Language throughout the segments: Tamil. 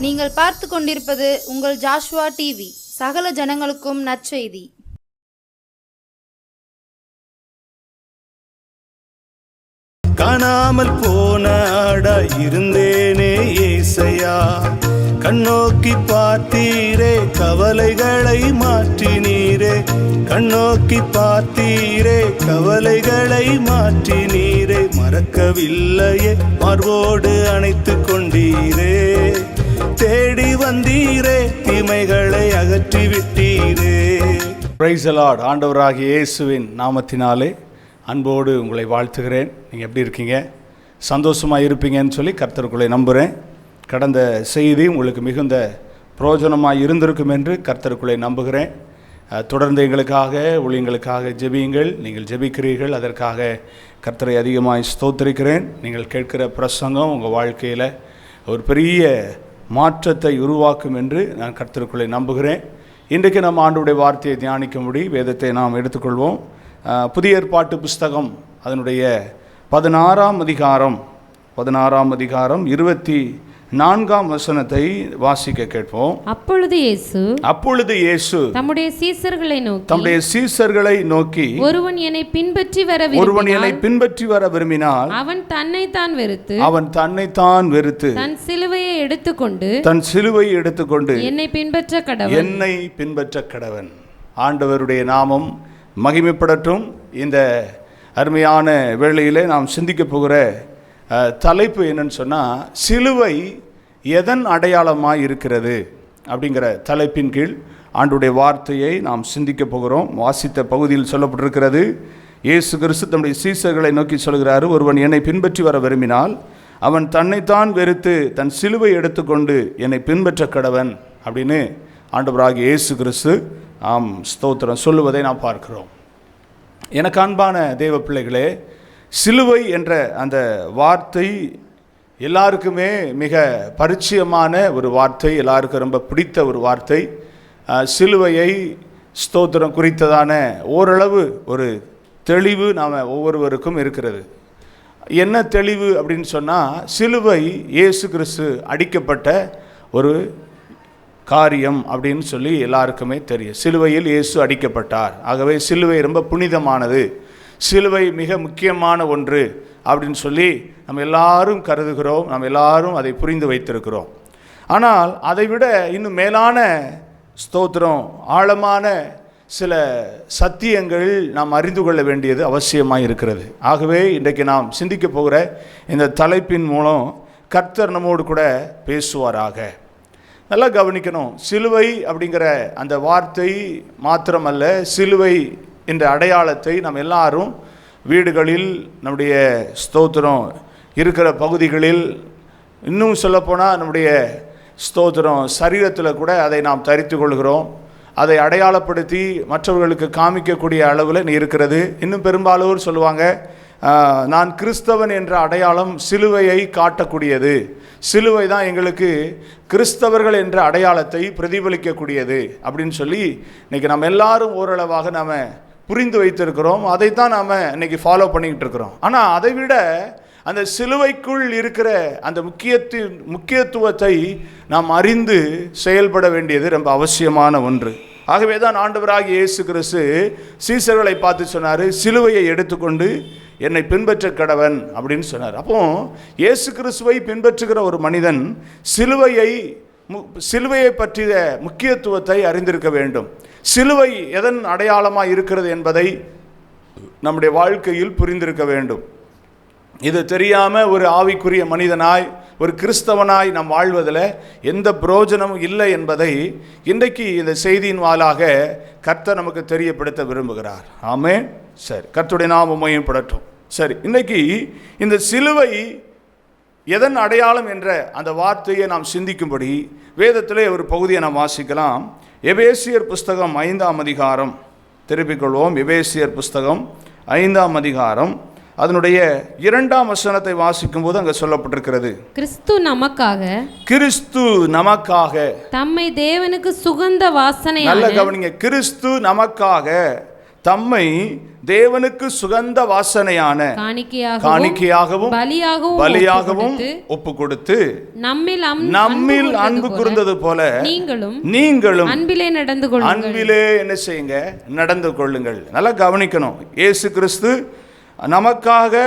நீங்கள் பார்த்து கொண்டிருப்பது உங்கள் ஜாஷுவா டிவி. சகல ஜனங்களுக்கும் நற்செய்தி. காணாமல் போன ஆடா இருந்தேனே ஏசையா, கண்ணோக்கி பார்த்தீரே கவலைகளை மாற்றினீரே, கண்ணோக்கி பார்த்தீரே கவலைகளை மாற்றினீரே, மறக்கவில்லையே மார்போடு அணைத்து கொண்டீரே, தேடி வந்தீரே தீமைகளை அகற்றி விட்டீரே. Praise the Lord. ஆண்டவராகிய இயேசுவின் நாமத்தினாலே அன்போடு உங்களை வாழ்த்துகிறேன். நீங்கள் எப்படி இருக்கீங்க? சந்தோஷமாக இருப்பீங்கன்னு சொல்லி கர்த்தருக்குள்ளே நம்புகிறேன். கடந்த செய்தி உங்களுக்கு மிகுந்த பிரயோஜனமாக இருந்திருக்கும் என்று கர்த்தருக்குள்ளே நம்புகிறேன். தொடர்ந்து எங்களுக்காக ஊழியங்களுக்காக ஜெபியுங்கள். நீங்கள் ஜெபிக்கிறீர்கள், அதற்காக கர்த்தரை அதிகமாக ஸ்தோத்திரிக்கிறேன். நீங்கள் கேட்கிற பிரசங்கம் உங்கள் வாழ்க்கையில் ஒரு பெரிய மாற்றத்தை உருவாக்கும் என்று நான் கர்த்தருக்குள்ளே நம்புகிறேன். இன்றைக்கு நம்ம ஆண்டவருடைய வார்த்தையை தியானிக்கும்படி வேதத்தை நாம் எடுத்துக்கொள்வோம். புதிய ஏற்பாட்டு புஸ்தகம் அதனுடைய 16ஆம் அதிகாரம் 24ஆம் வசனத்தை வாசிக்க கேட்போம். அப்பொழுது இயேசு தம்முடைய சீசர்களை நோக்கி ஒருவன் என்னை பின்பற்றி வர விரும்பினால் அவன் தன்னைத்தான் வெறுத்து தன் சிலுவையை எடுத்துக்கொண்டு என்னை பின்பற்ற கடவன். ஆண்டவருடைய நாமம் மகிமைப்படட்டும். இந்த அருமையான வேளையிலே நாம் சிந்திக்க போகிற தலைப்பு என்னன்னு சொன்னால், சிலுவை எதன் அடையாளமாக இருக்கிறது அப்படிங்கிற தலைப்பின் கீழ் ஆண்டவருடைய வார்த்தையை நாம் சிந்திக்க போகிறோம். வாசித்த பகுதியில் சொல்லப்பட்டிருக்கிறது, இயேசு கிறிஸ்து தம்முடைய சீசர்களை நோக்கி சொல்கிறாரு, ஒருவன் என்னை பின்பற்றி வர விரும்பினால் அவன் தன்னைத்தான் வெறுத்து தன் சிலுவை எடுத்துக்கொண்டு என்னை பின்பற்ற கடவன் அப்படின்னு ஆண்டவராகிய இயேசு கிறிஸ்து ஸ்தோத்திரம் சொல்லுவதை நாம் பார்க்கிறோம். எனக்கு அன்பான தேவ பிள்ளைகளே, சிலுவை என்ற அந்த வார்த்தை எல்லாருக்குமே மிக பரிச்சயமான ஒரு வார்த்தை, எல்லாருக்கும் ரொம்ப பிடித்த ஒரு வார்த்தை. சிலுவையை ஸ்தோத்திரம் குறித்ததான ஓரளவு ஒரு தெளிவு நாம் ஒவ்வொருவருக்கும் இருக்கிறது. என்ன தெளிவு அப்படின்னு சொன்னால், சிலுவை இயேசு கிறிஸ்து அடிக்கப்பட்ட ஒரு காரியம் அப்படின்னு சொல்லி எல்லாருக்குமே தெரியும். சிலுவையில் இயேசு அடிக்கப்பட்டார். ஆகவே சிலுவை ரொம்ப புனிதமானது, சிலுவை மிக முக்கியமான ஒன்று அப்படின்னு சொல்லி நம்ம எல்லாரும் கருதுகிறோம், நம்ம எல்லாரும் அதை புரிந்து வைத்திருக்கிறோம். ஆனால் அதைவிட இன்னும் மேலான ஸ்தோத்திரம் ஆழமான சில சத்தியங்கள் நாம் அறிந்து கொள்ள வேண்டியது அவசியமாக இருக்கிறது. ஆகவே இன்றைக்கு நாம் சிந்திக்க போகிற இந்த தலைப்பின் மூலம் கர்த்தர் நம்மோடு கூட பேசுவாராக. நல்லா கவனிக்கணும். சிலுவை அப்படிங்கிற அந்த வார்த்தை மாத்திரமல்ல, சிலுவை என்ற அடையாளத்தை நம்ம எல்லாரும் வீடுகளில், நம்முடைய ஸ்தோத்திரம் இருக்கிற பகுதிகளில், இன்னும் சொல்லப்போனால் நம்முடைய ஸ்தோத்திரம் சரீரத்தில் கூட அதை நாம் தரித்து கொள்கிறோம். அதை அடையாளப்படுத்தி மற்றவர்களுக்கு காமிக்கக்கூடிய அளவில் இருக்கிறது. இன்னும் பெரும்பாலோர் சொல்லுவாங்க, நான் கிறிஸ்தவன் என்ற அடையாளம் சிலுவையை காட்டக்கூடியது, சிலுவை தான் எங்களுக்கு கிறிஸ்தவர்கள் என்ற அடையாளத்தை பிரதிபலிக்கக்கூடியது அப்படின்னு சொல்லி இன்றைக்கி நம்ம எல்லாரும் ஓரளவாக நாம் புரிந்து வைத்திருக்கிறோம். அதைத்தான் நாம் இன்றைக்கி ஃபாலோ பண்ணிக்கிட்டு இருக்கிறோம். ஆனால் அதை விட அந்த சிலுவைக்குள் இருக்கிற அந்த முக்கியத்துவத்தை நாம் அறிந்து செயல்பட வேண்டியது ரொம்ப அவசியமான ஒன்று. ஆகவே தான் ஆண்டவராகிய இயேசு கிறிஸ்து சீசர்களை பார்த்து சொன்னார், சிலுவையை எடுத்துக்கொண்டு என்னை பின்பற்ற கடவன் அப்படின்னு சொன்னார். அப்போ இயேசு கிறிஸ்துவை பின்பற்றுகிற ஒரு மனிதன் சிலுவையை பற்றிய முக்கியத்துவத்தை அறிந்திருக்க வேண்டும். சிலுவை எதன் அடையாளமாக இருக்கிறது என்பதை நம்முடைய வாழ்க்கையில் புரிந்திருக்க வேண்டும். இது தெரியாமல் ஒரு ஆவிக்குரிய மனிதனாய், ஒரு கிறிஸ்தவனாய் நாம் வாழ்வதில் எந்த பிரயோஜனமும் இல்லை என்பதை இன்றைக்கு இந்த செய்தியின் வாயிலாக கர்த்தர் நமக்கு தெரியப்படுத்த விரும்புகிறார். ஆமென். சரி, கர்த்தருடைய நாமம் மகிமைப்படட்டும். சரி, இன்றைக்கி இந்த சிலுவை எதன் அடையாளம் என்ற அந்த வார்த்தையை நாம் சிந்திக்கும்படி வேதத்திலே ஒரு பகுதியை நாம் வாசிக்கலாம். எபேசியர் புஸ்தகம் 5ஆம் அதிகாரம் திருப்பிக் கொள்வோம். எபேசியர் புஸ்தகம் 5ஆம் அதிகாரம் அதனுடைய 2ஆம் வசனத்தை வாசிக்கும் போது அங்கே சொல்லப்பட்டிருக்கிறது, கிறிஸ்து நமக்காக தம்மை தேவனுக்கு சுகந்த வாசனை. நல்ல கவனிங்க, கிறிஸ்து நமக்காக தம்மை தேவனுக்கு சுகந்த வாசனையான காணிக்கையாகவும் பலியாகவும் ஒப்பு கொடுத்து நம்மில் அன்பு கூர்ந்தது போல நீங்களும் அன்பிலே என்ன செய்யுங்க, நடந்து கொள்ளுங்கள். நல்லா கவனிக்கணும். இயேசு கிறிஸ்து நமக்காக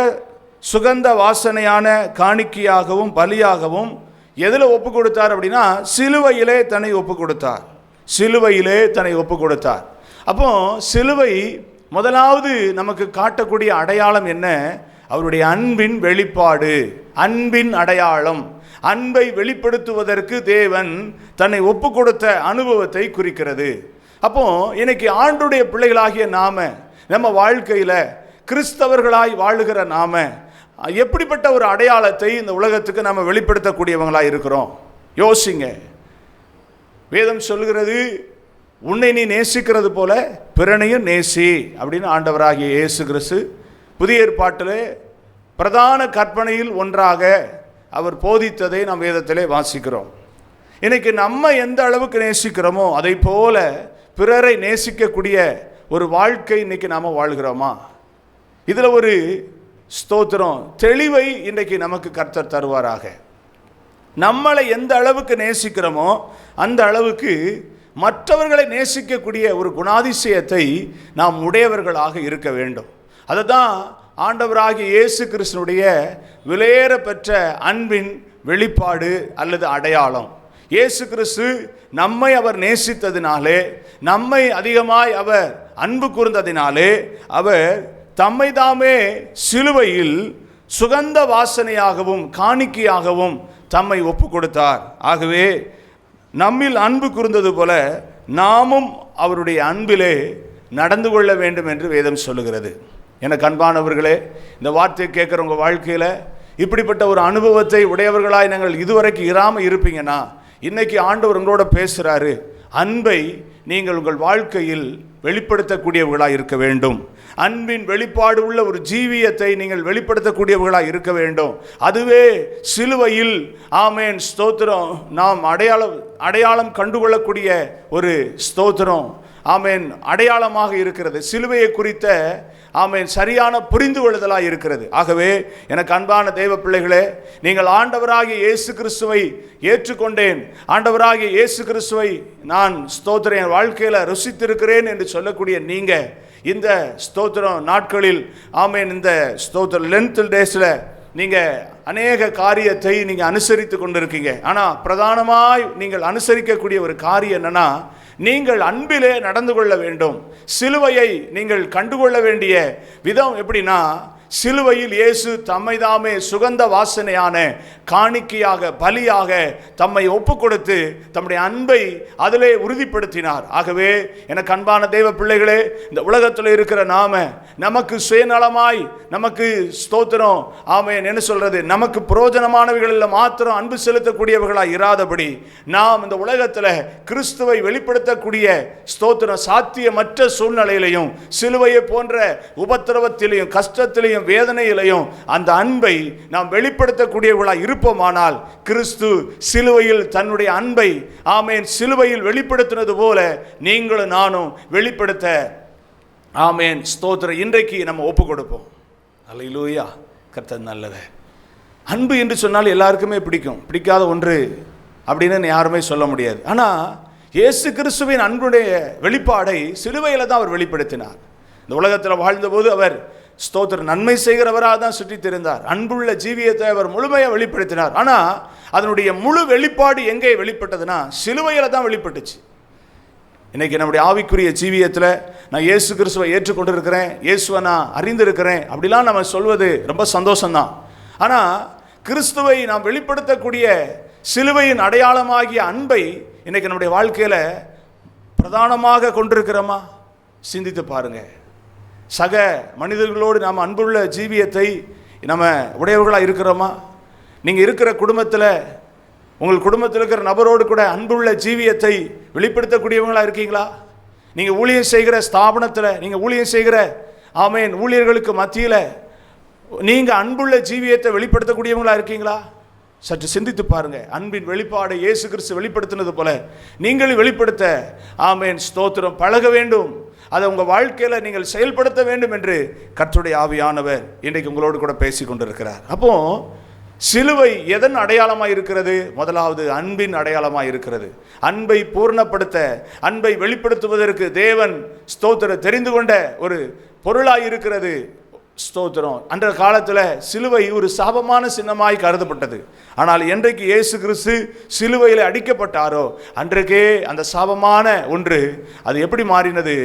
சுகந்த வாசனையான காணிக்கையாகவும் பலியாகவும் எதில் ஒப்பு கொடுத்தார் அப்படின்னா, சிலுவையிலே தன்னை ஒப்பு கொடுத்தார். சிலுவையிலே தன்னை ஒப்பு கொடுத்தார். அப்போ சிலுவை முதலாவது நமக்கு காட்டக்கூடிய அடையாளம் என்ன? அவருடைய அன்பின் வெளிப்பாடு, அன்பின் அடையாளம். அன்பை வெளிப்படுத்துவதற்கு தேவன் தன்னை ஒப்பு கொடுத்த அனுபவத்தை குறிக்கிறது. அப்போ இன்னைக்கு ஆண்டுடைய பிள்ளைகளாகிய நம்ம வாழ்க்கையில கிறிஸ்தவர்களாய் வாழுகிற எப்படிப்பட்ட ஒரு அடையாளத்தை இந்த உலகத்துக்கு நம்ம வெளிப்படுத்தக்கூடியவங்களாக இருக்கிறோம்? யோசிங்க. வேதம் சொல்கிறது, உன்னை நீ நேசிக்கிறது போல பிறனையும் நேசி அப்படின்னு ஆண்டவராகிய இயேசு கிறிஸ்து புதிய ஏற்பாட்டிலே பிரதான கற்பனையில் ஒன்றாக அவர் போதித்ததை நாம் வேதத்திலே வாசிக்கிறோம். இன்னைக்கு நம்ம எந்த அளவுக்கு நேசிக்கிறோமோ அதை போல பிறரை நேசிக்கக்கூடிய ஒரு வாழ்க்கை இன்னைக்கு நாம் வாழ்கிறோமா? இதில் ஒரு ஸ்தோத்திரம், தெளிவை இன்றைக்கு நமக்கு கர்த்தர் தருவாராக. நம்மளை எந்த அளவுக்கு நேசிக்கிறோமோ அந்த அளவுக்கு மற்றவர்களை நேசிக்கக்கூடிய ஒரு குணாதிசயத்தை நாம் உடையவர்களாக இருக்க வேண்டும். அதை தான் ஆண்டவராகிய இயேசு கிறிஸ்துனுடைய விலையேற பெற்ற அன்பின் வெளிப்பாடு அல்லது அடையாளம். இயேசு கிறிஸ்து நம்மை அவர் நேசித்ததினாலே, நம்மை அதிகமாய் அவர் அன்பு கூர்ந்ததினாலே அவர் தம்மை தாமே சிலுவையில் சுகந்த வாசனையாகவும் காணிக்கையாகவும் தம்மை ஒப்பு கொடுத்தார். ஆகவே நம்மில் அன்பு கூர்ந்தது போல நாமும் அவருடைய அன்பிலே நடந்து கொள்ள வேண்டும் என்று வேதம் சொல்லுகிறது. எனக்கு அன்பானவர்களே, இந்த வார்த்தையை கேட்குற உங்கள் வாழ்க்கையில் இப்படிப்பட்ட ஒரு அனுபவத்தை உடையவர்களாய் நாங்கள் இதுவரைக்கும் இராமல் இருப்பீங்கன்னா, இன்னைக்கு ஆண்டவர் உங்களோட பேசுகிறாரு. அன்பை நீங்கள் உங்கள் வாழ்க்கையில் வெளிப்படுத்தக்கூடியவர்களாக இருக்க வேண்டும். அன்பின் வெளிப்பாடு உள்ள ஒரு ஜீவியத்தை நீங்கள் வெளிப்படுத்தக்கூடியவர்களாக இருக்க வேண்டும். அதுவே சிலுவையில் ஆமேன் ஸ்தோத்திரம் நாம் அடையாளம் கண்டுகொள்ளக்கூடிய ஒரு ஸ்தோத்திரம் ஆமேன் அடையாளமாக இருக்கிறது. சிலுவையை குறித்த ஆமேன் சரியான புரிந்து கொள்ளுதலாக இருக்கிறது. ஆகவே எனக்கு அன்பான தேவ பிள்ளைகளே, நீங்கள் ஆண்டவராகிய இயேசு கிறிஸ்துவை ஏற்றுக்கொண்டேன், ஆண்டவராகிய இயேசு கிறிஸ்துவை நான் ஸ்தோத்திரம் என் வாழ்க்கையில் ருசித்திருக்கிறேன் என்று சொல்லக்கூடிய நீங்கள் இந்த ஸ்தோத்திரம் நாட்களில் ஆமேன் இந்த ஸ்தோத்திரம் லென்த் டேஸில் நீங்கள் அநேக காரியத்தை நீங்கள் அனுசரித்து கொண்டிருக்கீங்க. ஆனால் பிரதானமாய் நீங்கள் அனுசரிக்கக்கூடிய ஒரு காரியம் என்னன்னா, நீங்கள் அன்பிலே நடந்து கொள்ள வேண்டும். சிலுவையை நீங்கள் கண்டுகொள்ள வேண்டிய விதம் எப்படின்னா, சிலுவையில் இயேசு தம்மை தாமே சுகந்த வாசனையான காணிக்கையாக பலியாக தம்மை ஒப்பு கொடுத்து தம்முடைய அன்பை அதிலே உறுதிப்படுத்தினார். ஆகவே எனக்கு அன்பான தேவ பிள்ளைகளே, இந்த உலகத்தில் இருக்கிற நமக்கு சுயநலமாய் நமக்கு ஸ்தோத்திரம் ஆமென் என்ன சொல்றது, நமக்கு பிரயோஜனமானவைகளில் மாத்திரம் அன்பு செலுத்தக்கூடியவர்களாய் இராதபடி நாம் இந்த உலகத்தில் கிறிஸ்துவை வெளிப்படுத்தக்கூடிய ஸ்தோத்திரம் சாத்தியமற்ற சூழ்நிலையிலையும் சிலுவையை போன்ற உபத்திரவத்திலையும் கஷ்டத்திலையும் வேதனையிலையும் அந்த அன்பை நாம் வெளிப்படுத்தக்கூடியவர்களாய் இருப்போமானால், கிறிஸ்து சிலுவையில் தன்னுடைய அன்பை ஆமேன் சிலுவையில் வெளிப்படுத்தினது போல நீங்களும் நானும் வெளிப்படுத்த ஆமேன் ஸ்தோத்திரம் இன்றைக்கு நம்ம ஒப்பு கொடுப்போம். அல்லேலூயா. கர்த்தர் நல்லவர். அன்பு என்று சொன்னால் எல்லாருக்குமே பிடிக்கும், பிடிக்காத ஒன்று அப்படின்னு யாருமே சொல்ல முடியாது. ஆனால் இயேசு கிறிஸ்துவின் அன்புடைய வெளிப்பாடை சிலுவையில் தான் அவர் வெளிப்படுத்தினார். இந்த உலகத்தில் வாழ்ந்தபோது அவர் ஸ்தோத்திரம் நன்மை செய்கிறவராக தான் சுற்றி தெரிந்தார். அன்புள்ள ஜீவியத்தை அவர் முழுமையாக வெளிப்படுத்தினார். ஆனால் அதனுடைய முழு வெளிப்பாடு எங்கே வெளிப்பட்டதுன்னா சிலுவையில் தான் வெளிப்பட்டுச்சு. இன்றைக்கி நம்முடைய ஆவிக்குரிய ஜீவியத்தில் நான் இயேசு கிறிஸ்துவை ஏற்றுக்கொண்டிருக்கிறேன், இயேசுவை நான் அறிந்திருக்கிறேன் அப்படிலாம் நம்ம சொல்வது ரொம்ப சந்தோஷம்தான். ஆனால் கிறிஸ்துவை நாம் வெளிப்படுத்தக்கூடிய சிலுவையின் அடையாளமாகிய அன்பை இன்றைக்கி நம்முடைய வாழ்க்கையில் பிரதானமாக கொண்டிருக்கிறோமா? சிந்தித்து பாருங்கள். சக மனிதர்களோடு நாம் அன்புள்ள ஜீவியத்தை நம்ம உடையவர்களாக இருக்கிறோமா? நீங்கள் இருக்கிற குடும்பத்தில் உங்கள் குடும்பத்தில் இருக்கிற நபரோடு கூட அன்புள்ள ஜீவியத்தை வெளிப்படுத்தக்கூடியவங்களாக இருக்கீங்களா? நீங்கள் ஊழியம் செய்கிற ஸ்தாபனத்தில் நீங்கள் ஊழியம் செய்கிற ஆமேன் ஊழியர்களுக்கு மத்தியில் நீங்கள் அன்புள்ள ஜீவியத்தை வெளிப்படுத்தக்கூடியவங்களாக இருக்கீங்களா? சற்று சிந்தித்து பாருங்க. அன்பின் வெளிப்பாடை இயேசு கிறிஸ்து வெளிப்படுத்தினது போல நீங்கள் வெளிப்படுத்த ஆமேன் ஸ்தோத்திரம் பழக வேண்டும். அதை உங்கள் வாழ்க்கையில் நீங்கள் செயல்படுத்த வேண்டும் என்று கர்த்தருடைய ஆவியானவர் இன்றைக்கு உங்களோடு கூட பேசி கொண்டிருக்கிறார். அப்போ சிலுவை எதன் அடையாளமாக இருக்கிறது? முதலாவது அன்பின் அடையாளமாக இருக்கிறது. அன்பை பூர்ணப்படுத்த, அன்பை வெளிப்படுத்துவதற்கு தேவன் ஸ்தோத்திரம் தெரிந்து கொண்ட ஒரு பொருளாக இருக்கிறது. ஸ்தோத்திரம். அன்ற காலத்தில் சிலுவை ஒரு சாபமான சின்னமாய் கருதப்பட்டது. ஆனால் என்றைக்கு இயேசு கிறிஸ்து சிலுவையில் அடிக்கப்பட்டாரோ அன்றைக்கே அந்த சாபமான ஒன்று அது எப்படி மாறினது?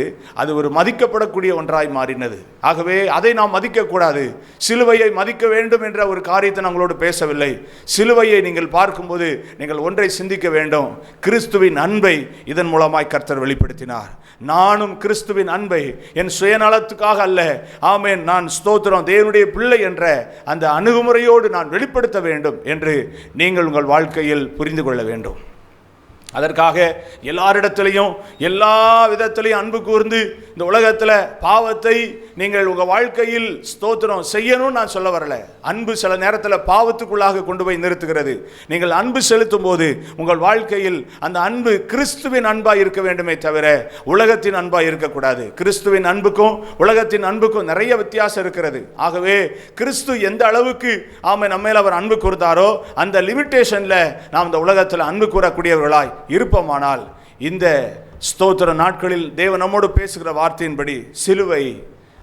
அது ஒரு மதிக்கப்படக்கூடிய ஒன்றாய் மாறினது. ஆகவே அதை நாம் மதிக்கக்கூடாது. சிலுவையை மதிக்க வேண்டும் என்ற ஒரு காரியத்தை நாங்களோடு பேசவில்லை. சிலுவையை நீங்கள் பார்க்கும்போது நீங்கள் ஒன்றை சிந்திக்க வேண்டும். கிறிஸ்துவின் அன்பை இதன் மூலமாய் கர்த்தர் வெளிப்படுத்தினார். நானும் கிறிஸ்துவின் அன்பை என் சுயநலத்துக்காக அல்ல, ஆமென், நான் ஸ்தோத்திரம் தேவனுடைய பிள்ளை என்ற அந்த அணுகுமுறையோடு நான் வெளிப்படுத்த வேண்டும் என்று நீங்கள் உங்கள் வாழ்க்கையில் புரிந்து கொள்ள வேண்டும். அதற்காக எல்லாரிடத்திலையும் எல்லா விதத்திலையும் அன்பு கூர்ந்து இந்த உலகத்தில் பாவத்தை நீங்கள் உங்கள் வாழ்க்கையில் ஸ்தோத்திரம் செய்யணும்னு நான் சொல்ல வரல. அன்பு சில நேரத்தில் பாவத்துக்குள்ளாக கொண்டு போய் நிறுத்துகிறது. நீங்கள் அன்பு செலுத்தும் போது உங்கள் வாழ்க்கையில் அந்த அன்பு கிறிஸ்துவின் அன்பாக இருக்க வேண்டுமே தவிர உலகத்தின் அன்பாக இருக்கக்கூடாது. கிறிஸ்துவின் அன்புக்கும் உலகத்தின் அன்புக்கும் நிறைய வித்தியாசம் இருக்கிறது. ஆகவே கிறிஸ்து எந்த அளவுக்கு நம்மேல் அவர் அன்பு கூர்ந்தாரோ அந்த லிமிட்டேஷனில் நாம் இந்த உலகத்தில் அன்பு கூறக்கூடியவர்களாய் இருப்போமானால் இந்த ஸ்தோத்திர நாட்களில் தேவன் நம்மோடு பேசுகிற வார்த்தையின்படி சிலுவை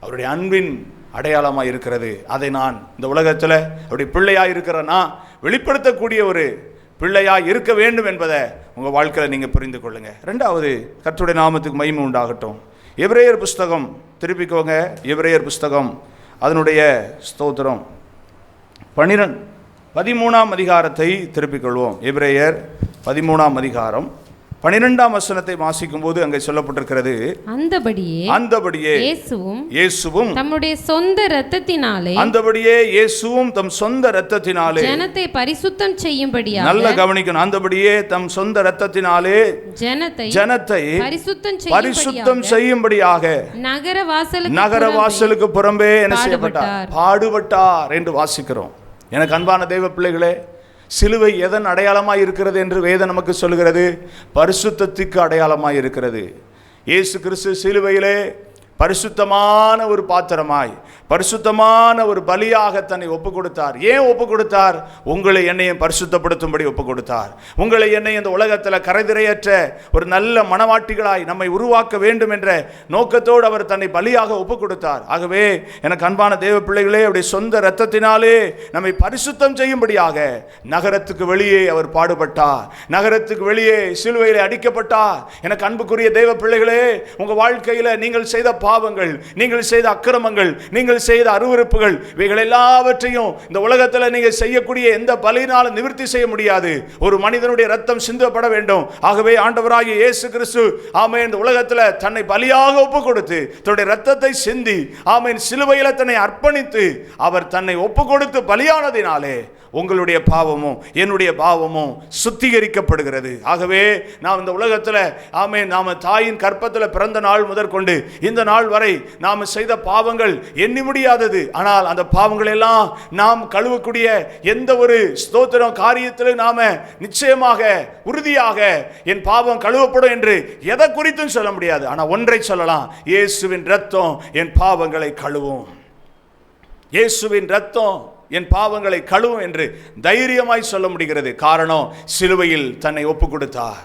அவருடைய அன்பின் அடையாளமாக இருக்கிறது. அதை நான் இந்த உலகத்தில் அவருடைய பிள்ளையாக இருக்கிறேன்னா வெளிப்படுத்தக்கூடிய ஒரு பிள்ளையாக இருக்க வேண்டும் என்பதை உங்கள் வாழ்க்கையில் நீங்கள் புரிந்து கொள்ளுங்கள். ரெண்டாவது, கர்த்தருடைய நாமத்துக்கு மகிமை உண்டாகட்டும். எபிரேயர் புஸ்தகம் திருப்பிக்கோங்க. எபிரேயர் புஸ்தகம் அதனுடைய ஸ்தோத்திரம் 13ஆம் அதிகாரத்தை திருப்பிக் கொள்வோம். எபிரேயர் 13ஆம் அதிகாரம் 12ஆம் வசனத்தை வாசிக்கும் போது அங்கே சொல்லப்பட்டிருக்கிறது, அந்தபடியே இயேசுவும் தம்முடைய சொந்த இரத்தத்தினாலே தம் சொந்த இரத்தத்தினாலே ஜனத்தை பரிசுத்தம் செய்யும்படியாக, நல்ல கவனிக்கணும், அந்தபடியே தம் சொந்த இரத்தத்தினாலே ஜனத்தை பரிசுத்தம் செய்யும்படியாக நகர வாசலுக்கு புறம்பே என்ன செய்யப்பட்டார்? பாடுபட்டார் என்று வாசிக்கிறோம். எனக்கு அன்பான தேவ பிள்ளைகளே, சிலுவை எதன் அடையாளமாய் இருக்கிறது என்று வேதம் நமக்கு சொல்கிறது? பரிசுத்தத்துக்கு அடையாளமாய் இருக்கிறது. இயேசு கிறிஸ்து சிலுவையிலே பரிசுத்தமான ஒரு பாத்திரமாய், பரிசுத்தமான ஒரு பலியாக தன்னை ஒப்பு கொடுத்தார். ஏன் ஒப்பு கொடுத்தார்? உங்களை என்னையும் பரிசுத்தப்படுத்தும்படி ஒப்பு கொடுத்தார். உங்களை என்னை இந்த உலகத்தில் கரைதிரையற்ற ஒரு நல்ல மனவாட்டிகளாய் நம்மை உருவாக்க வேண்டும் என்ற நோக்கத்தோடு அவர் தன்னை பலியாக ஒப்பு கொடுத்தார். ஆகவே எனக்கு அன்பான தேவ பிள்ளைகளே, அவருடைய சொந்த இரத்தத்தினாலே நம்மை பரிசுத்தம் செய்யும்படியாக நகரத்துக்கு வெளியே அவர் பாடுபட்டார். நகரத்துக்கு வெளியே சிலுவையிலே அடிக்கப்பட்டார். எனக்கு அன்புக்குரிய தேவ பிள்ளைகளே, உங்கள் வாழ்க்கையில் நீங்கள் செய்த பாவங்கள், நீங்கள் செய்த அக்கிரமங்கள், நீங்கள் செய்த அருவருப்புகள், இவைகள் எல்லாவற்றையும் இந்த உலகத்தில் நீங்கள் செய்யக்கூடிய எந்த பலியினாலும் நிவர்த்தி செய்ய முடியாது. ஒரு மனிதனுடைய ரத்தம் சிந்தப்பட வேண்டும். ஆகவே ஆண்டவராகிய இயேசு கிறிஸ்து ஆமென் இந்த உலகத்தில் தன்னை பலியாக ஒப்பு கொடுத்து தன்னுடைய ரத்தத்தை சிந்தி ஆமென் சிலுவையில் தன்னை அர்ப்பணித்து அவர் தன்னை ஒப்பு கொடுத்து பலியானதினாலே உங்களுடைய பாவமும் என்னுடைய பாவமும் சுத்திகரிக்கப்படுகிறது. ஆகவே நாம் இந்த உலகத்தில் ஆமென் நாம தாயின் கற்பத்தில் பிறந்த நாள் முதற்கொண்டு இந்த நாள் வரை நாம் செய்த பாவங்கள் எண்ணி முடியாதது. ஆனால் அந்த பாவங்கள் எல்லாம் நாம் கழுவக்கூடிய எந்த ஒரு ஸ்தோத்திரம் காரியத்திலும் நாம நிச்சயமாக உறுதியாக என் பாவம் கழுவப்படும் என்று எதை குறித்தும் சொல்ல முடியாது. ஆனால் ஒன்றை சொல்லலாம், இயேசுவின் இரத்தம் என் பாவங்களை கழுவும். இயேசுவின் இரத்தம் என் பாவங்களை கழுவும் என்று தைரியமாய் சொல்ல முடிகிறது. காரணம், சிலுவையில் தன்னை ஒப்பு கொடுத்தார்.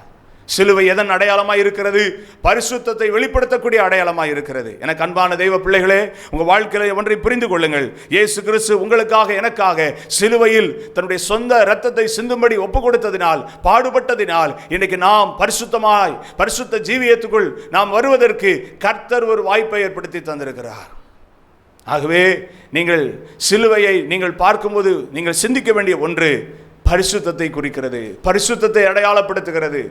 சிலுவை எதன் அடையாளமாய் இருக்கிறது? பரிசுத்தத்தை வெளிப்படுத்தக்கூடிய அடையாளமாய் இருக்கிறது. எனக்கு அன்பான தெய்வ பிள்ளைகளே, உங்கள் வாழ்க்கையில் ஒன்றை புரிந்து கொள்ளுங்கள். இயேசு கிறிஸ்து உங்களுக்காக எனக்காக சிலுவையில் தன்னுடைய சொந்த இரத்தத்தை சிந்தும்படி ஒப்பு கொடுத்ததினால், பாடுபட்டதினால் இன்றைக்கு நாம் பரிசுத்தமாய் பரிசுத்த ஜீவியத்துக்குள் நாம் வருவதற்கு கர்த்தர் ஒரு வாய்ப்பை ஏற்படுத்தி தந்திருக்கிறார். ஆகவே நீங்கள் சிலுவையை நீங்கள் பார்க்கும்போது நீங்கள் சிந்திக்க வேண்டிய ஒன்று பரிசுத்தத்தை குறிக்கிறது, பரிசுத்தத்தை அடையாளப்படுத்துகிறது.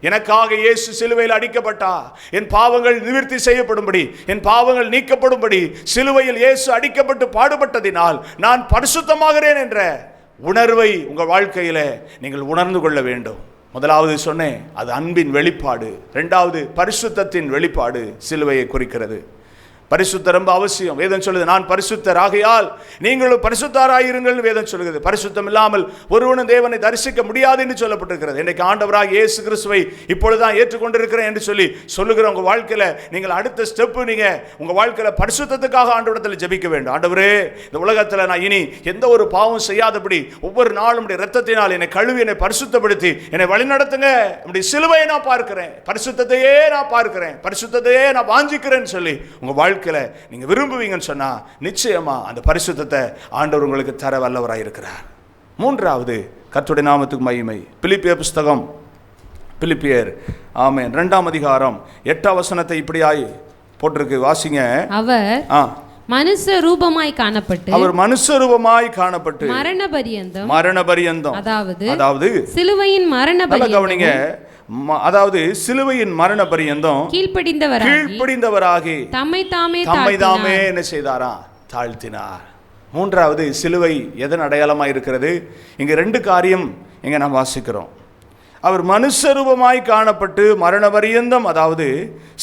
எனக்காக இயேசு சிலுவையில் அடிக்கப்பட்டார். என் பாவங்கள் நிவர்த்தி செய்யப்படும்படி, என் பாவங்கள் நீக்கப்படும்படி சிலுவையில் இயேசு அடிக்கப்பட்டு பாடுபட்டதினால் நான் பரிசுத்தமாகிறேன் என்ற உணர்வை உங்கள் வாழ்க்கையில நீங்கள் உணர்ந்து கொள்ள வேண்டும். முதலாவது சொன்னேன், அது அன்பின் வெளிப்பாடு. இரண்டாவது பரிசுத்தத்தின் வெளிப்பாடு சிலுவையை குறிக்கிறது. பரிசுத்தம் ரொம்ப அவசியம். வேதம் சொல்லுது, நான் பரிசுத்தர் ஆகையால் நீங்களும் பரிசுத்தராயிருங்கள். வேதம் சொல்லுகிறது, பரிசுத்தம் இல்லாமல் ஒருவனும் தேவனை தரிசிக்க முடியாது என்று சொல்லப்பட்டிருக்கிறது. இன்றைக்கு ஆண்டவராக இயேசு கிறிஸ்துவை இப்பொழுதுதான் ஏற்றுக்கொண்டிருக்கிறேன் என்று சொல்லுகிற உங்க வாழ்க்கையில நீங்கள் அடுத்த ஸ்டெப், நீங்க உங்க வாழ்க்கையில பரிசுத்தத்துக்காக ஆண்டவரிடத்தில் ஜெபிக்க வேண்டும். ஆண்டவரே, இந்த உலகத்தில் நான் இனி எந்த ஒரு பாவம் செய்யாதபடி ஒவ்வொரு நாளும் இரத்தத்தினால் என்னை கழுவி என்னை பரிசுத்தப்படுத்தி என்னை வழிநடத்துங்க. அப்படி சிலுவையை நான் பார்க்கிறேன், பரிசுத்தத்தையே நான் பார்க்கிறேன், பரிசுத்தத்தையே நான் வாஞ்சிக்கிறேன்னு சொல்லி உங்க வாழ்க்கையில நீங்க விரும்புவீங்கன்னு சொன்னா நிச்சயமா அந்த பரிசுத்தத்தை ஆண்டவர் உங்களுக்கு தர வல்லவராய் இருக்கிறார். மூன்றாவது, கர்த்தருடைய நாமத்துக்கு மகிமை. பிலிப்பியர் புஸ்தகம், பிலிப்பியர் ஆமென் 2ஆம் அதிகாரம் 8ஆம் வசனத்தை இப்படியாய் போட்டிருக்கு, வாசிங்க. அவர் மனுஷ ரூபமாய் காணப்பட்டு, அவர் மனுஷ ரூபமாய் காணப்பட்டு மரண பரியந்தம், அதாவது சிலுவையின் மரண கவனிங்க, அதாவது சிலுவையின் மரண பரியந்தம் கீழ்ப்படிந்தவராகி தம்மை தாமே என்ன செய்தாரா? தாழ்த்தினார். மூன்றாவது, சிலுவை எதன் அடையாளமாய் இருக்கிறது? இங்க 2 காரியம் இங்க நாம் வாசிக்கிறோம். அவர் மனுஷரூபமாய் காணப்பட்டு மரண பரியந்தம், அதாவது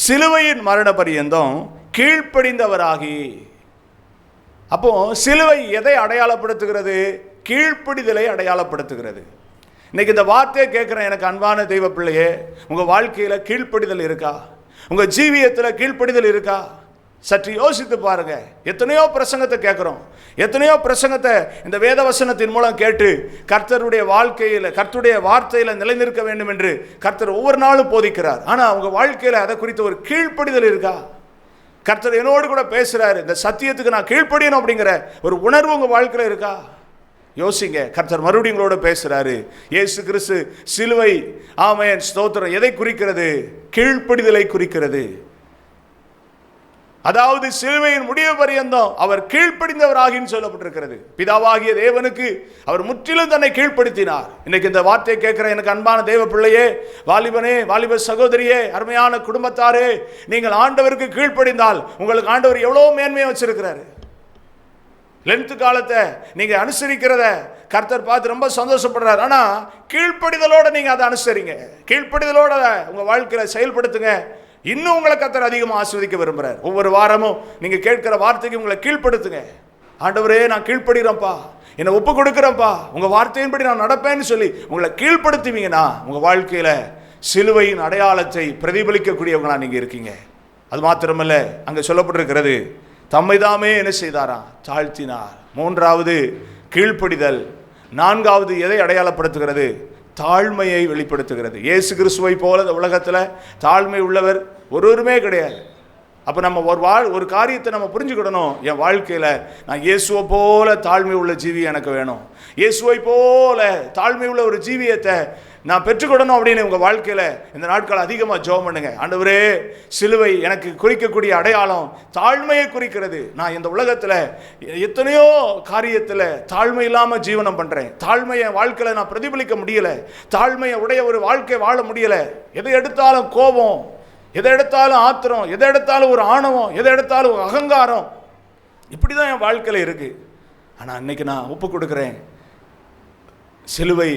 சிலுவையின் மரண பரியந்தம் கீழ்ப்படிந்தவராகி. அப்போ சிலுவை எதை அடையாளப்படுத்துகிறது? கீழ்ப்படிதலை அடையாளப்படுத்துகிறது. இன்னைக்கு இந்த வார்த்தையை கேட்குறேன், எனக்கு அன்பான தெய்வ பிள்ளையே, உங்கள் வாழ்க்கையில் கீழ்ப்படிதல் இருக்கா? உங்கள் ஜீவியத்தில் கீழ்ப்படிதல் இருக்கா? சற்று யோசித்து பாருங்க. எத்தனையோ பிரசங்கத்தை கேட்குறோம், எத்தனையோ பிரசங்கத்தை இந்த வேத வசனத்தின் மூலம் கேட்டு கர்த்தருடைய வாழ்க்கையில், கர்த்தருடைய வார்த்தையில் நிலைநிற்க வேண்டும் என்று கர்த்தர் ஒவ்வொரு நாளும் போதிக்கிறார். ஆனால் உங்கள் வாழ்க்கையில் அதை குறித்த ஒரு கீழ்ப்படிதல் இருக்கா? கர்த்தர் என்னோடு கூட பேசுகிறாரு, இந்த சத்தியத்துக்கு நான் கீழ்ப்படியணும் அப்படிங்கிற ஒரு உணர்வு உங்கள் வாழ்க்கையில் இருக்கா? யோசிங்க. கர்த்தர் மறுபடியும் உங்களோட பேசுறாரு. இயேசு கிறிஸ்து சிலுவை, ஆமென், ஸ்தோத்திரம், எதை குறிக்கிறது? கீழ்ப்படிதலை குறிக்கிறது. அதாவது சிலுவையின் முடிவு பரியந்தம் அவர் கீழ்ப்படிந்தவராகின்னு சொல்லப்பட்டிருக்கிறது. பிதாவாகிய தேவனுக்கு அவர் முற்றிலும் தன்னை கீழ்ப்படுத்தினார். இன்னைக்கு இந்த வார்த்தையை கேட்கிற எனக்கு அன்பான தேவ பிள்ளையே, வாலிபனே, வாலிப சகோதரியே, அருமையான குடும்பத்தாரே, நீங்கள் ஆண்டவருக்கு கீழ்ப்படிந்தால் உங்களுக்கு ஆண்டவர் எவ்வளவு மேன்மையை வச்சிருக்கிறாரு. லென்த் காலத்தை நீங்க அனுசரிக்கிறத கர்த்தர் பார்த்து ரொம்ப சந்தோஷப்படுறார். ஆனா கீழ்ப்படிதலோட நீங்க அதை அனுசரிங்க, கீழ்ப்படிதலோட உங்க வாழ்க்கையில செயல்படுத்துங்க. இன்னும் உங்களை கர்த்தர் அதிகமாக ஆஸ்வதிக்க விரும்புறார். ஒவ்வொரு வாரமும் நீங்க கேட்கிற வார்த்தைக்கு உங்களை கீழ்ப்படுத்துங்க. ஆண்டவரே, நான் கீழ்ப்படுகிறேன்ப்பா, என்னை ஒப்பு கொடுக்குறேன்ப்பா, உங்க வார்த்தையின்படி நான் நடப்பேன்னு சொல்லி உங்களை கீழ்ப்படுத்துவீங்கன்னா உங்க வாழ்க்கையில சிலுவையின் அடையாளத்தை பிரதிபலிக்கக்கூடியவங்களா நீங்க இருக்கீங்க. அது மாத்திரமல்ல, அங்க சொல்லப்பட்டிருக்கிறது, தம்மை தாமே என்ன செய்தாரா? தாழ்த்தினார். மூன்றாவது கீழ்ப்படிதல். நான்காவது எதை அடையாளப்படுத்துகிறது? தாழ்மையை வெளிப்படுத்துகிறது. இயேசு கிறிஸ்துவை போல இந்த உலகத்தில் தாழ்மை உள்ளவர் ஒருவருமே கிடையாது. அப்போ நம்ம ஒரு காரியத்தை நம்ம புரிஞ்சுக்கிடணும். என் வாழ்க்கையில் நான் இயேசுவை போல தாழ்மை உள்ள ஜீவி எனக்கு வேணும், இயேசுவை போல தாழ்மை உள்ள ஒரு ஜீவியத்தை நான் பெற்றுக்கொள்ளணும் அப்படின்னு உங்கள் வாழ்க்கையில் இந்த நாட்கள் அதிகமாக ஜெபம் பண்ணுங்க. ஆண்டவரே, சிலுவை எனக்கு குறிக்கக்கூடிய அடையாளம் தாழ்மையை குறிக்கிறது. நான் இந்த உலகத்தில் எத்தனையோ காரியத்தில் தாழ்மை இல்லாமல் ஜீவனம் பண்ணுறேன். தாழ்மையை வாழ்க்கையில் நான் பிரதிபலிக்க முடியலை, தாழ்மையை உடைய ஒரு வாழ்க்கை வாழ முடியலை. எதை எடுத்தாலும் கோபம், எதை எடுத்தாலும் ஆத்திரம், எதை எடுத்தாலும் ஒரு ஆணவம், எதை எடுத்தாலும் ஒரு அகங்காரம், இப்படி தான் என் வாழ்க்கையில் இருக்குது. ஆனால் இன்னைக்கு நான் ஒப்பு கொடுக்குறேன், சிலுவை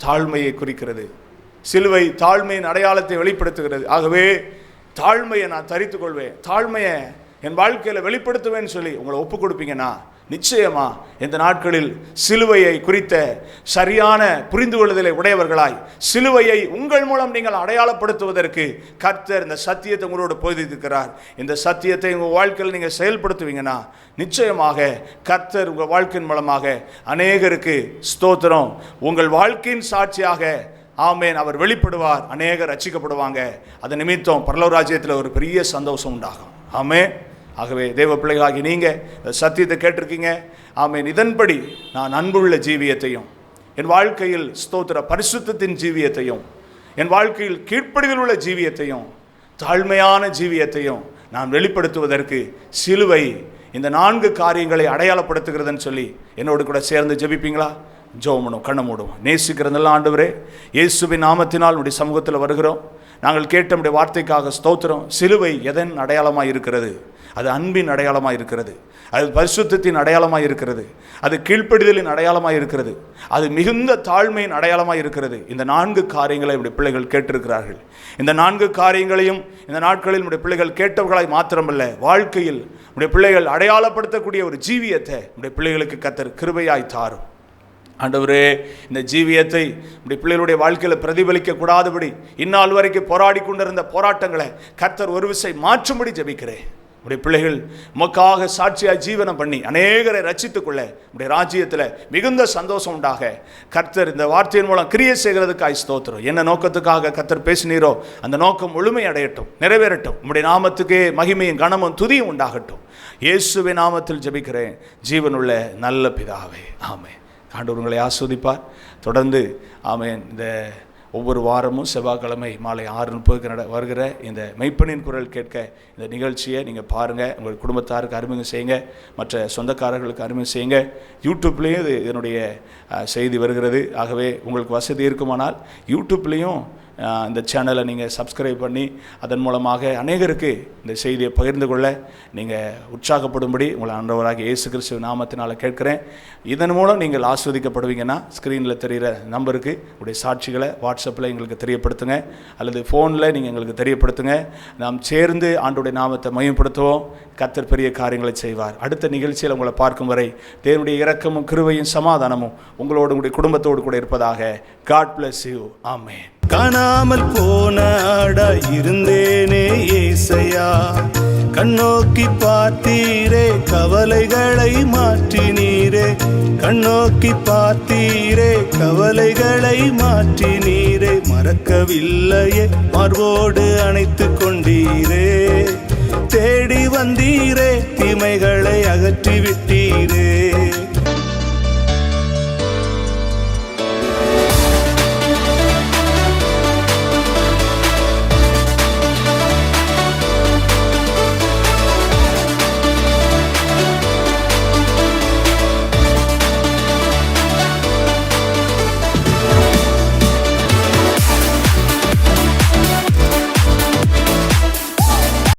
தாழ்மையை குறிக்கிறது. சிலுவை தாழ்மையின் அடையாளத்தை வெளிப்படுத்துகிறது. ஆகவே தாழ்மையை நான் தரித்து கொள்வேன், தாழ்மையை என் வாழ்க்கையில் வெளிப்படுத்துவேன்னு சொல்லி உங்களை ஒப்பு கொடுப்பீங்கன்னா நிச்சயமா இந்த நாட்களில் சிலுவையை குறித்த சரியான புரிந்து கொள்ளுதலை உடையவர்களாய், சிலுவையை உங்கள் மூலம் நீங்கள் அடையாளப்படுத்துவதற்கு கர்த்தர் இந்த சத்தியத்தை உங்களோடு போதித்திருக்கிறார். இந்த சத்தியத்தை உங்கள் வாழ்க்கையில் நீங்கள் செயல்படுத்துவீங்கன்னா நிச்சயமாக கர்த்தர் உங்கள் வாழ்க்கையின் மூலமாக அநேகருக்கு ஸ்தோத்திரம், உங்கள் வாழ்க்கையின் சாட்சியாக ஆமேன் அவர் வெளிப்படுவார். அநேகர் ரட்சிக்கப்படுவாங்க. அது நிமித்தம் பரலோக ராஜ்யத்தில் ஒரு பெரிய சந்தோஷம் உண்டாகும். ஆமேன். ஆகவே தேவ பிள்ளைகளாகி நீங்கள் சத்தியத்தை கேட்டிருக்கீங்க. ஆமேன். இதன்படி நான் அன்புள்ள ஜீவியத்தையும், என் வாழ்க்கையில் ஸ்தோத்திர பரிசுத்தத்தின் ஜீவியத்தையும், என் வாழ்க்கையில் கீழ்ப்படிதல் உள்ள ஜீவியத்தையும், தாழ்மையான ஜீவியத்தையும் நான் வெளிப்படுத்துவதற்கு சிலுவை இந்த 4 காரியங்களை அடையாளப்படுத்துகிறதுன்னு சொல்லி என்னோடு கூட சேர்ந்து ஜெபிப்பீங்களா? ஜெபம் பண்ணும், கண்ணை மூடுவோம். நேசிக்கிறதெல்லாம் ஆண்டவரே, இயேசுவின் நாமத்தினால் உடைய சமூகத்தில் வருகிறோம். நாங்கள் கேட்ட நம்முடைய வார்த்தைக்காக ஸ்தோத்திரம். சிலுவை எதன் அடையாளமாக இருக்கிறது? அது அன்பின் அடையாளமாக இருக்கிறது. அது பரிசுத்தத்தின் அடையாளமாக இருக்கிறது. அது கீழ்ப்படிதலின் அடையாளமாக இருக்கிறது. அது மிகுந்த தாழ்மையின் அடையாளமாக இருக்கிறது. இந்த 4 காரியங்களை நம்முடைய பிள்ளைகள் கேட்டிருக்கிறார்கள். இந்த 4 காரியங்களையும் இந்த நாட்களில் நம்முடைய பிள்ளைகள் கேட்டவர்களாய் மாத்திரமல்ல, வாழ்க்கையில் நம்முடைய பிள்ளைகள் அடையாளப்படுத்தக்கூடிய ஒரு ஜீவியத்தை நம்முடைய பிள்ளைகளுக்கு கர்த்தர் கிருபையாய் தாரும். ஆண்டவரே, இந்த ஜீவியத்தை நம்முடைய பிள்ளைகளுடைய வாழ்க்கையில் பிரதிபலிக்க கூடாதபடி இந்நாள் வரைக்கும் போராடி கொண்டிருந்த போராட்டங்களை கர்த்தர் ஒரு விசை மாற்றும்படி ஜெபிக்கிறேன். உடைய பிள்ளைகள் உமக்காக சாட்சியாய் ஜீவனம் பண்ணி அநேகரை ரட்சித்துக் கொள்ள உடைய ராஜ்யத்தில் மிகுந்த சந்தோஷம் உண்டாக கர்த்தர் இந்த வார்த்தையின் மூலம் கிரியை செய்கிறதுக்காய் ஸ்தோத்திரம். என்ன நோக்கத்துக்காக கர்த்தர் பேசினீரோ அந்த நோக்கம் முழுமை அடையட்டும், நிறைவேறட்டும். உம்முடைய நாமத்துக்கே மகிமையும் கனமும் துதியும் உண்டாகட்டும். இயேசுவின் நாமத்தில் ஜெபிக்கிறேன் ஜீவனுள்ள நல்ல பிதாவே, ஆமென். ஆண்டவர் உங்களை ஆஸ்வதிப்பார். தொடர்ந்து ஆமென். இந்த ஒவ்வொரு வாரமும் செவ்வாய்க்கிழமை மாலை 6:30 வருகிற இந்த மெய்ப்பனின் குரல் கேட்க இந்த நிகழ்ச்சியை நீங்கள் பாருங்கள். உங்கள் குடும்பத்தாருக்கு அறிமுகம் செய்யுங்க, மற்ற சொந்தக்காரர்களுக்கு அறிமுகம் செய்யுங்க. யூடியூப்லேயும் இதனுடைய செய்தி வருகிறது. ஆகவே உங்களுக்கு வசதி இருக்குமானால் யூடியூப்லேயும் இந்த சேனலை நீங்கள் சப்ஸ்கிரைப் பண்ணி அதன் மூலமாக அநேகருக்கு இந்த செய்தியை பகிர்ந்து கொள்ள நீங்கள் உற்சாகப்படும்படி உங்களை ஆண்டவராகிய இயேசு கிறிஸ்துவ நாமத்தினால் கேட்குறேன். இதன் மூலம் நீங்கள் ஆஸ்வதிக்கப்படுவீங்கன்னா ஸ்க்ரீனில் தெரிகிற நம்பருக்கு உடைய சாட்சிகளை வாட்ஸ்அப்பில் எங்களுக்கு தெரியப்படுத்துங்க, அல்லது ஃபோனில் நீங்கள் எங்களுக்கு தெரியப்படுத்துங்க. நாம் சேர்ந்து ஆண்டவருடைய நாமத்தை மையப்படுத்துவோம். கர்த்தர் பெரிய காரியங்களை செய்வார். அடுத்த நிகழ்ச்சியில் உங்களை பார்க்கும் வரை தேவனுடைய இரக்கமும் கிருபையும் சமாதானமும் உங்களோடு உங்களுடைய குடும்பத்தோடு கூட இருப்பதாக. God bless you. ஆமென். காணாமல் போன ஆடா இருந்தேனே ஏசையா, கண்ணோக்கி பார்த்தீரே கவலைகளை மாற்றினீரே, கண்ணோக்கி பார்த்தீரே கவலைகளை மாற்றினீரே, மறக்கவில்லையே மார்போடு அணைத்து கொண்டீரே, தேடி வந்தீரே தீமைகளை அகற்றி விட்டீரே.